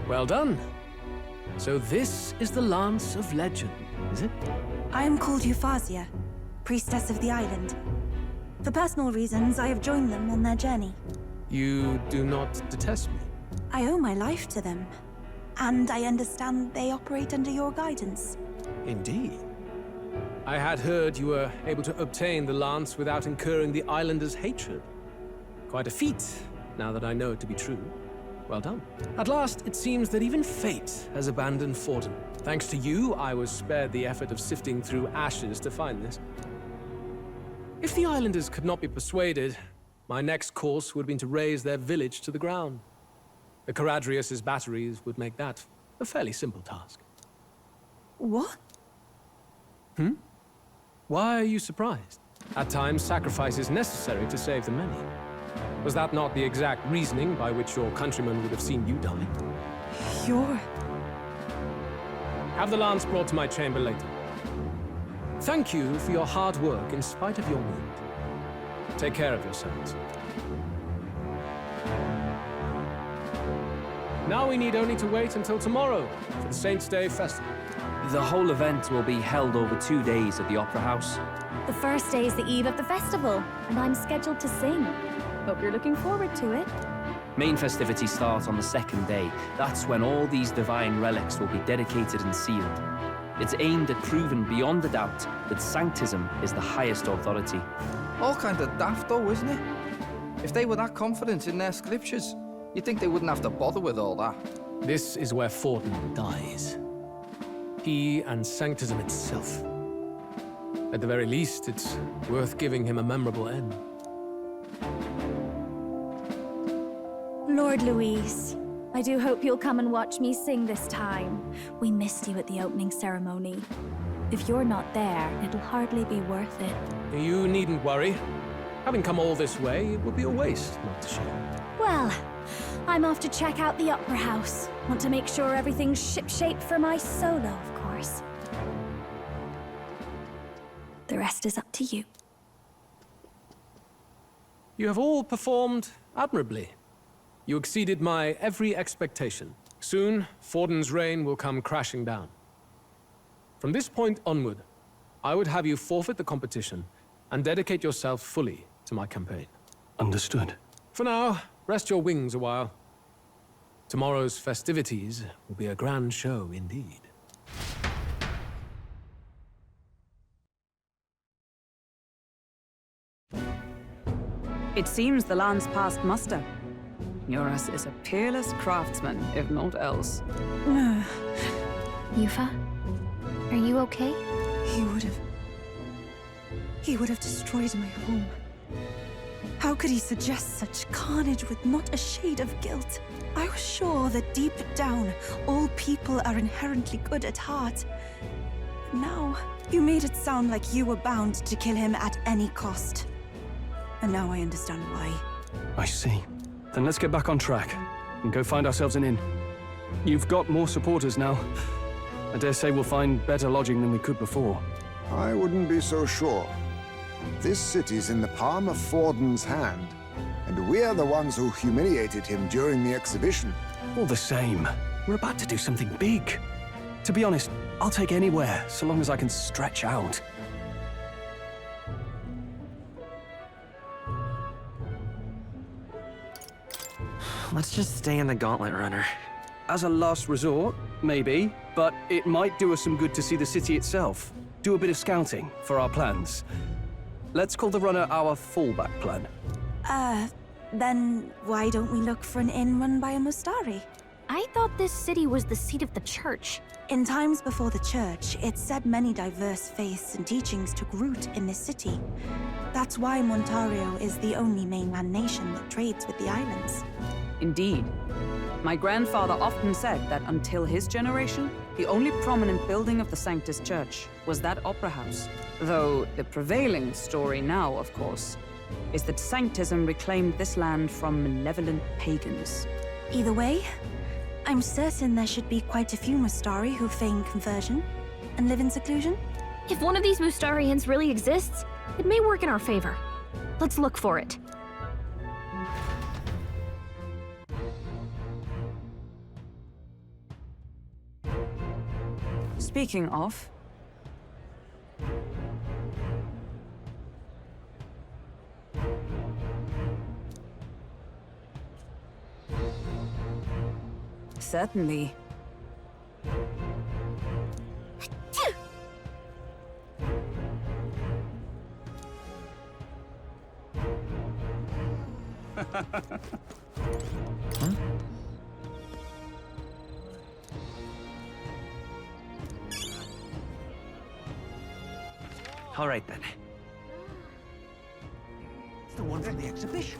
Well done. So this is the Lance of Legend, is it? I am called Eupha, priestess of the island. For personal reasons, I have joined them on their journey. You do not detest me? I owe my life to them, and I understand they operate under your guidance. Indeed. I had heard you were able to obtain the lance without incurring the islanders' hatred. Quite a feat, now that I know it to be true. Well done. At last, it seems that even fate has abandoned Forden. Thanks to you, I was spared the effort of sifting through ashes to find this. If the islanders could not be persuaded, my next course would have been to raze their village to the ground. The Caradrius' batteries would make that a fairly simple task. What? Why are you surprised? At times, sacrifice is necessary to save the many. Was that not the exact reasoning by which your countrymen would have seen you die? You're... Have the lance brought to my chamber later. Thank you for your hard work in spite of your wound. Take care of yourselves. Now we need only to wait until tomorrow for the Saints' Day festival. The whole event will be held over 2 days at the Opera House. The first day is the eve of the festival, and I'm scheduled to sing. Hope you're looking forward to it. Main festivities start on the second day. That's when all these divine relics will be dedicated and sealed. It's aimed at proving beyond a doubt that sanctism is the highest authority. All kind of daft though, isn't it? If they were that confident in their scriptures, you'd think they wouldn't have to bother with all that. This is where Forden dies. He and sanctism itself. At the very least, it's worth giving him a memorable end. Lord Louise, I do hope you'll come and watch me sing this time. We missed you at the opening ceremony. If you're not there, it'll hardly be worth it. You needn't worry. Having come all this way, it would be a waste not to show. Well, I'm off to check out the Opera House. Want to make sure everything's shipshape for my solo, of course. The rest is up to you. You have all performed admirably. You exceeded my every expectation. Soon, Forden's reign will come crashing down. From this point onward, I would have you forfeit the competition and dedicate yourself fully to my campaign. Understood. For now, rest your wings a while. Tomorrow's festivities will be a grand show indeed. It seems the land's passed muster. Eurus is a peerless craftsman, if not else. Eupha, are you okay? He would have destroyed my home. How could he suggest such carnage with not a shade of guilt? I was sure that deep down, all people are inherently good at heart. But now, you made it sound like you were bound to kill him at any cost. And now I understand why. I see. Then let's get back on track and go find ourselves an inn. You've got more supporters now. I dare say we'll find better lodging than we could before. I wouldn't be so sure. This city's in the palm of Forden's hand, and we're the ones who humiliated him during the exhibition. All the same, we're about to do something big. To be honest, I'll take anywhere, so long as I can stretch out. Let's just stay in the Gauntlet Runner. As a last resort, maybe, but it might do us some good to see the city itself. Do a bit of scouting for our plans. Let's call the runner our fallback plan. Then why don't we look for an inn run by a Mustari? I thought this city was the seat of the church. In times before the church, it said many diverse faiths and teachings took root in this city. That's why Montario is the only mainland nation that trades with the islands. Indeed. My grandfather often said that until his generation, the only prominent building of the Sanctus Church was that opera house. Though the prevailing story now, of course, is that Sanctism reclaimed this land from malevolent pagans. Either way, I'm certain there should be quite a few Mustari who feign conversion and live in seclusion. If one of these Mustarians really exists, it may work in our favor. Let's look for it. Speaking of... Certainly. Huh? All right then. It's the one from the exhibition.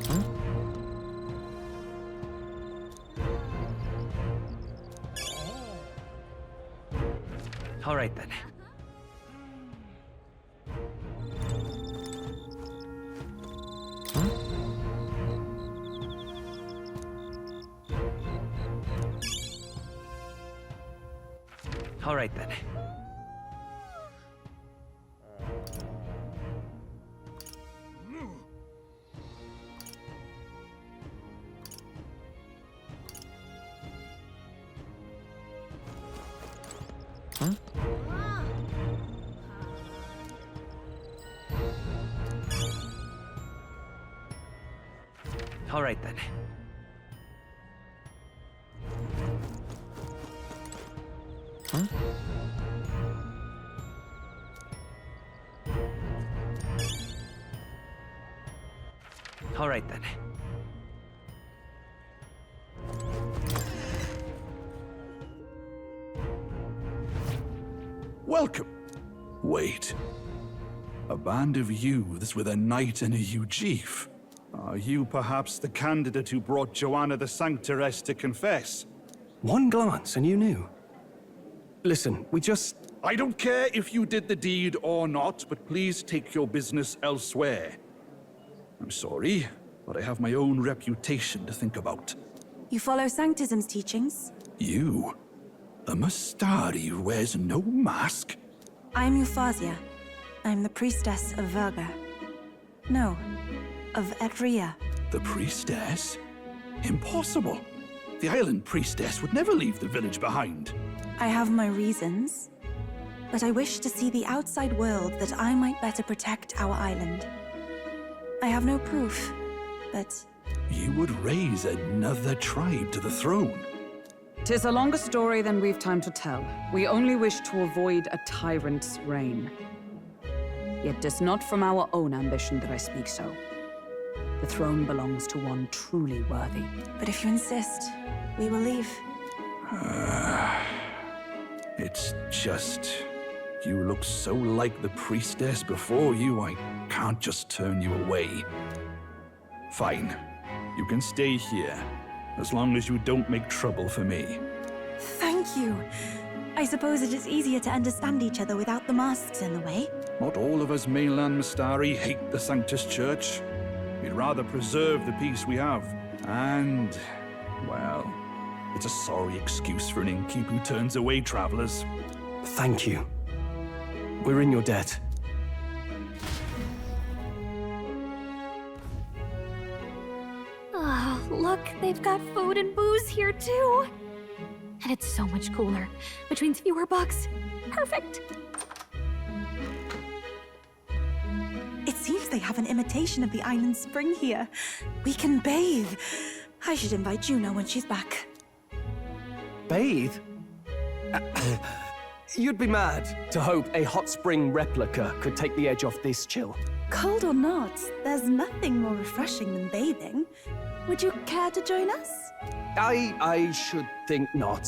Huh? All right then. Huh? All right then. Huh? All right then. Huh? All right then. Welcome. Wait. A band of youths with a knight and a eugif. Are you perhaps the candidate who brought Joanna the Sanctoress to confess? One glance and you knew. Listen, we just... I don't care if you did the deed or not, but please take your business elsewhere. I'm sorry, but I have my own reputation to think about. You follow Sanctism's teachings? You? A Mustari who wears no mask? I'm Euphasia. I'm the priestess of Verga. No, of Edria. The priestess? Impossible. The island priestess would never leave the village behind. I have my reasons, but I wish to see the outside world that I might better protect our island. I have no proof, but... You would raise another tribe to the throne. 'Tis a longer story than we've time to tell. We only wish to avoid a tyrant's reign. Yet 'tis not from our own ambition that I speak so. The throne belongs to one truly worthy. But if you insist, we will leave. It's just... You look so like the priestess before you, I can't just turn you away. Fine. You can stay here, as long as you don't make trouble for me. Thank you. I suppose it is easier to understand each other without the masks in the way. Not all of us mainland Mustari hate the Sanctus Church. We'd rather preserve the peace we have. And, well, it's a sorry excuse for an innkeep who turns away travelers. Thank you. We're in your debt. Ah, look, they've got food and booze here too. And it's so much cooler. Which means fewer bugs. Perfect. It seems they have an imitation of the island spring here. We can bathe. I should invite Juno when she's back. Bathe? You'd be mad to hope a hot spring replica could take the edge off this chill. Cold or not, there's nothing more refreshing than bathing. Would you care to join us? I should think not.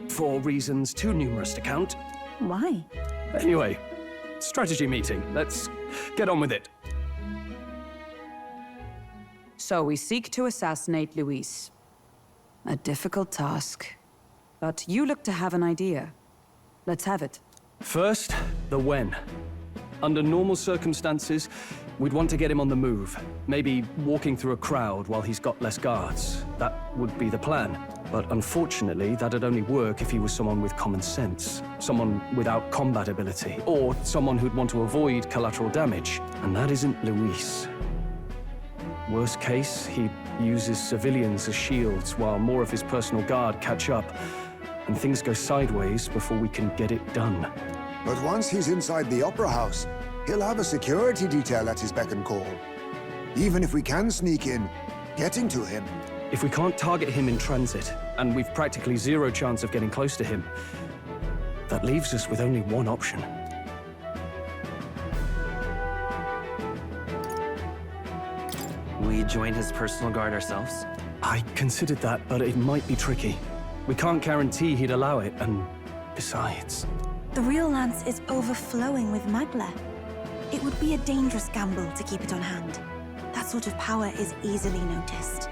For reasons too numerous to count. Why? Anyway, strategy meeting. Let's get on with it. So we seek to assassinate Luis. A difficult task. But you look to have an idea. Let's have it. First, the when. Under normal circumstances, We'd want to get him on the move. Maybe walking through a crowd while he's got less guards. That would be the plan. But unfortunately, that'd only work if he was someone with common sense. Someone without combat ability. Or someone who'd want to avoid collateral damage. And that isn't Luis. Worst case, he uses civilians as shields while more of his personal guard catch up. And things go sideways before we can get it done. But once he's inside the Opera House, he'll have a security detail at his beck and call. Even if we can sneak in, getting to him. If we can't target him in transit, and we've practically zero chance of getting close to him, that leaves us with only one option. We join his personal guard ourselves? I considered that, but it might be tricky. We can't guarantee he'd allow it, and besides... The real lance is overflowing with magla. It would be a dangerous gamble to keep it on hand. That sort of power is easily noticed.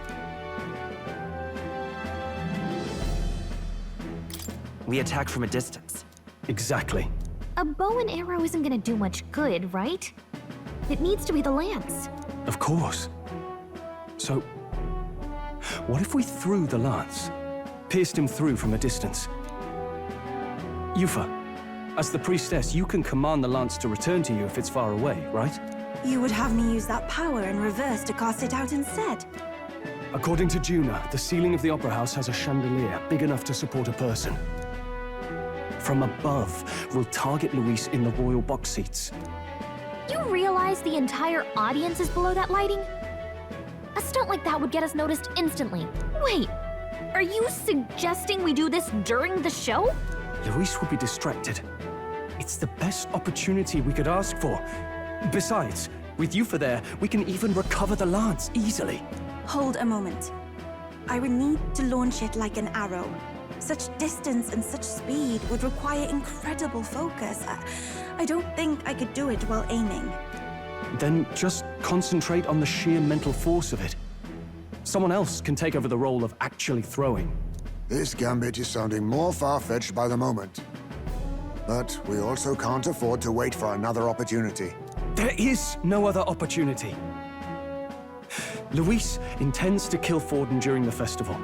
We attack from a distance. Exactly. A bow and arrow isn't gonna do much good, right? It needs to be the lance. Of course. So, what if we threw the lance? Pierced him through from a distance? Eupha, as the priestess, you can command the lance to return to you if it's far away, right? You would have me use that power in reverse to cast it out instead. According to Juna, the ceiling of the Opera House has a chandelier big enough to support a person. From above, we'll target Luis in the royal box seats. You realize the entire audience is below that lighting? A stunt like that would get us noticed instantly. Wait, are you suggesting we do this during the show? Luis would be distracted. It's the best opportunity we could ask for. Besides, with Eupha there, we can even recover the lance easily. Hold a moment. I would need to launch it like an arrow. Such distance and such speed would require incredible focus. I don't think I could do it while aiming. Then just concentrate on the sheer mental force of it. Someone else can take over the role of actually throwing. This gambit is sounding more far-fetched by the moment. But we also can't afford to wait for another opportunity. There is no other opportunity. Luis intends to kill Forden during the festival.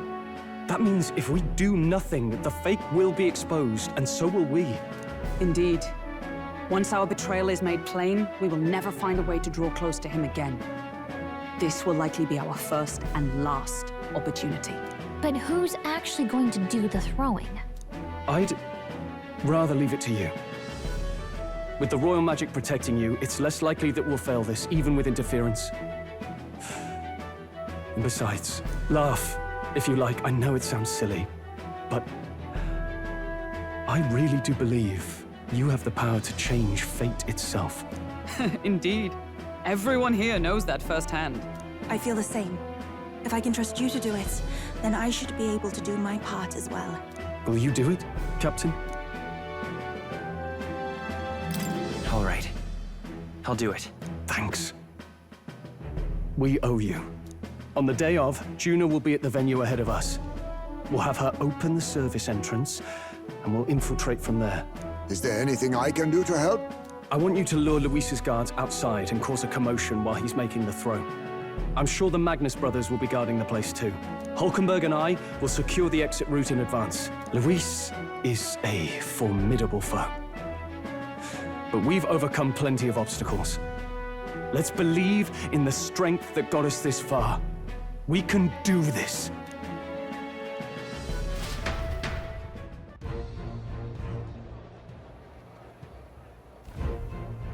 That means if we do nothing, the fake will be exposed, and so will we. Indeed. Once our betrayal is made plain, we will never find a way to draw close to him again. This will likely be our first and last opportunity. But who's actually going to do the throwing? I'd rather leave it to you. With the royal magic protecting you, it's less likely that we'll fail this, even with interference. And besides, laugh, if you like. I know it sounds silly, but I really do believe you have the power to change fate itself. Indeed. Everyone here knows that firsthand. I feel the same. If I can trust you to do it, then I should be able to do my part as well. Will you do it, Captain? All right. I'll do it. Thanks. We owe you. On the day of, Juna will be at the venue ahead of us. We'll have her open the service entrance, and we'll infiltrate from there. Is there anything I can do to help? I want you to lure Luis's guards outside and cause a commotion while he's making the throw. I'm sure the Magnus brothers will be guarding the place too. Hulkenberg and I will secure the exit route in advance. Luis is a formidable foe. But we've overcome plenty of obstacles. Let's believe in the strength that got us this far. We can do this.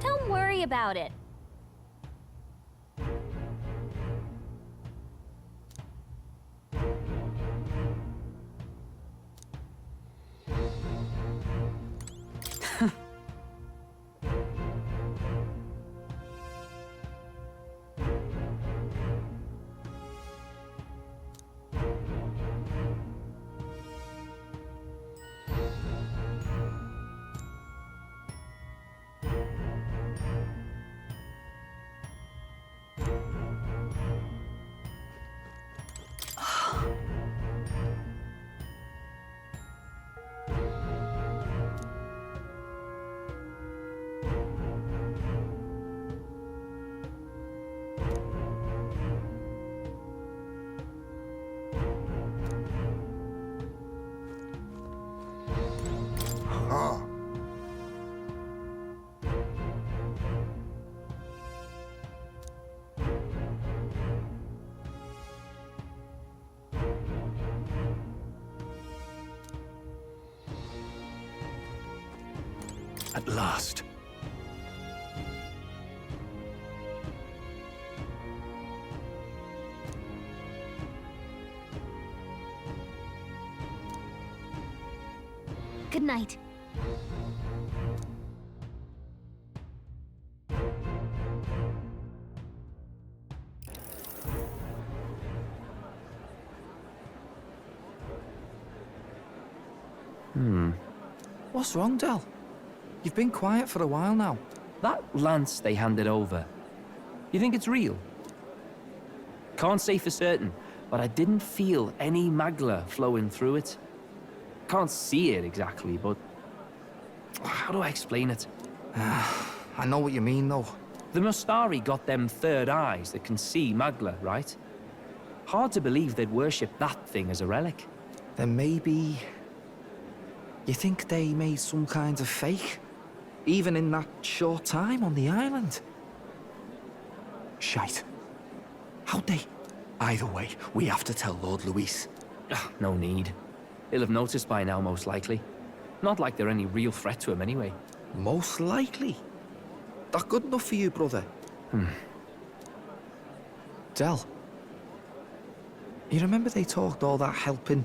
Don't worry about it. At last. Good night. What's wrong, Del? You've been quiet for a while now. That lance they handed over, you think it's real? Can't say for certain, but I didn't feel any magla flowing through it. Can't see it exactly, but how do I explain it? I know what you mean, though. The Mustari got them third eyes that can see magla, right? Hard to believe they'd worship that thing as a relic. Then maybe... You think they made some kind of fake? Even in that short time on the island? Shite. How'd they? Either way, we have to tell Lord Luis. No need. He'll have noticed by now, most likely. Not like they're any real threat to him anyway. Most likely? That good enough for you, brother? Del, you remember they talked all that helping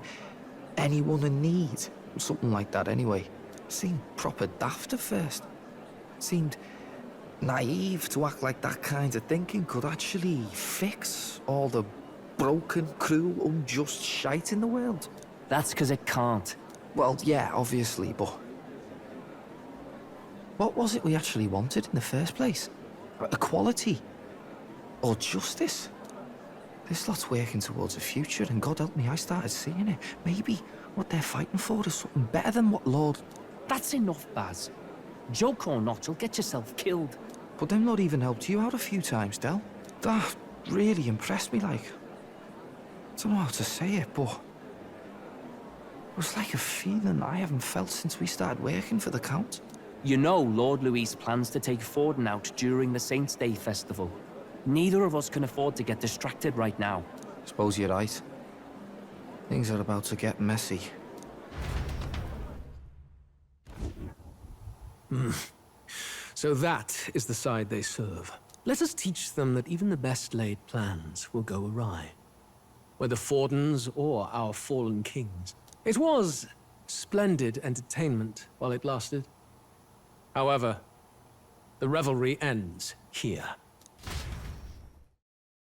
anyone in need? Something like that anyway. Seemed proper daft at first. Seemed naive to act like that kind of thinking could actually fix all the broken, cruel, unjust shite in the world. That's because it can't. Well, yeah, obviously, but... What was it we actually wanted in the first place? Equality? Or justice? This lot's working towards a future, and God help me, I started seeing it. Maybe what they're fighting for is something better than what Lord... That's enough, Baz. Joke or not, you'll get yourself killed. But them lot even helped you out a few times, Del. That really impressed me, like... I don't know how to say it, but... It was like a feeling I haven't felt since we started working for the Count. You know Lord Luis plans to take Forden out during the Saints' Day festival. Neither of us can afford to get distracted right now. Suppose you're right. Things are about to get messy. So that is the side they serve. Let us teach them that even the best laid plans will go awry. Whether Fordens or our fallen kings. It was splendid entertainment while it lasted. However, the revelry ends here.